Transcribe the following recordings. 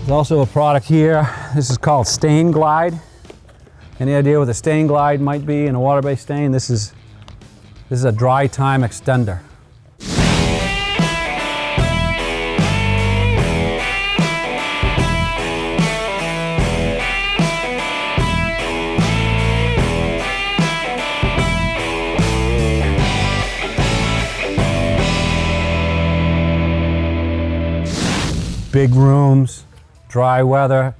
There's also a product here. This is called StainGlide. Any idea what the StainGlide might be in a water-based stain? This is a Drytime extender. Big rooms, dry weather,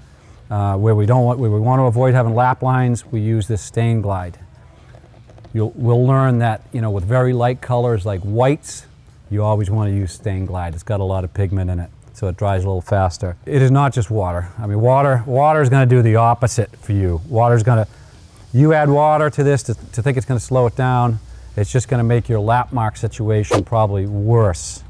where we want to avoid having lap lines, we use this StainGlide. We'll learn that, you know, with very light colors like whites, you always want to use StainGlide. It's got a lot of pigment in it, so it dries a little faster. It is not just water. I mean, water is going to do the opposite for you. You add water to this to think it's going to slow it down. It's just going to make your lap mark situation probably worse.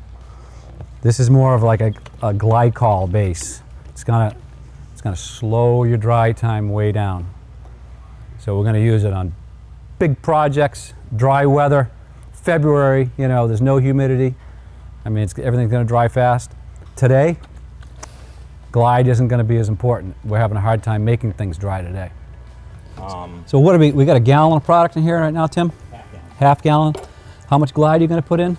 This is more of like a glycol base. It's gonna slow your dry time way down. So we're gonna use it on big projects, dry weather, February, you know, there's no humidity. I mean, everything's gonna dry fast. Today, Glide isn't gonna be as important. We're having a hard time making things dry today. So what we got a gallon of product in here right now, Tim? Half gallon. How much Glide are you gonna put in?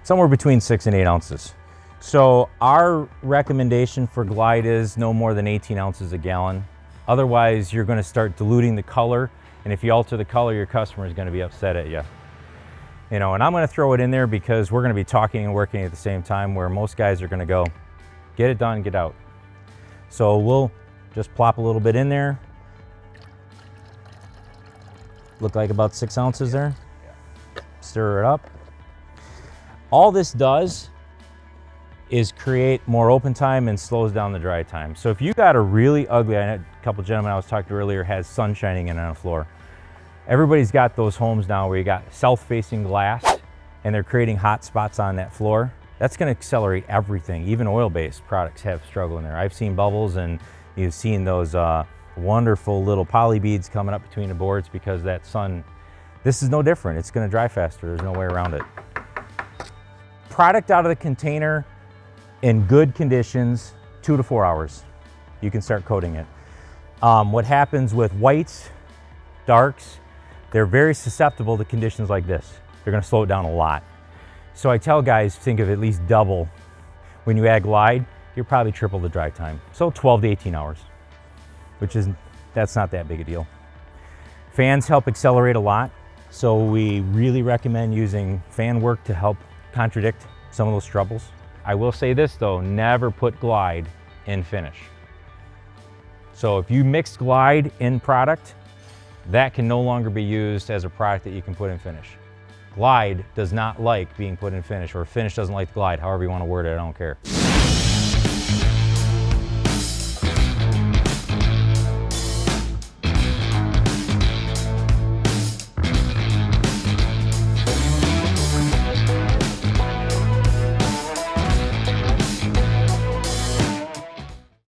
Somewhere between 6 and 8 ounces. So our recommendation for Glide is no more than 18 ounces a gallon. Otherwise, you're going to start diluting the color, and if you alter the color, your customer is going to be upset at you. You know, and I'm going to throw it in there because we're going to be talking and working at the same time, where most guys are going to go, get it done, get out. So we'll just plop a little bit in there. Look like about 6 ounces there. Stir it up. All this does is create more open time and slows down the dry time. So if you got a really ugly, I had a couple gentlemen I was talking to earlier has sun shining in on the floor. Everybody's got those homes now where you got south-facing glass and they're creating hot spots on that floor. That's gonna accelerate everything. Even oil-based products have struggle in there. I've seen bubbles, and you've seen those wonderful little poly beads coming up between the boards because that sun. This is no different. It's gonna dry faster. There's no way around it. Product out of the container in good conditions, 2 to 4 hours, you can start coating it. What happens with whites, darks, they're very susceptible to conditions like this. They're gonna slow it down a lot. So I tell guys, think of at least double. When you add Glide, you're probably triple the dry time. So 12 to 18 hours, that's not that big a deal. Fans help accelerate a lot. So we really recommend using fan work to help contradict some of those troubles. I will say this though, never put Glide in finish. So if you mix Glide in product, that can no longer be used as a product that you can put in finish. Glide does not like being put in finish, or finish doesn't like Glide, however you want to word it, I don't care.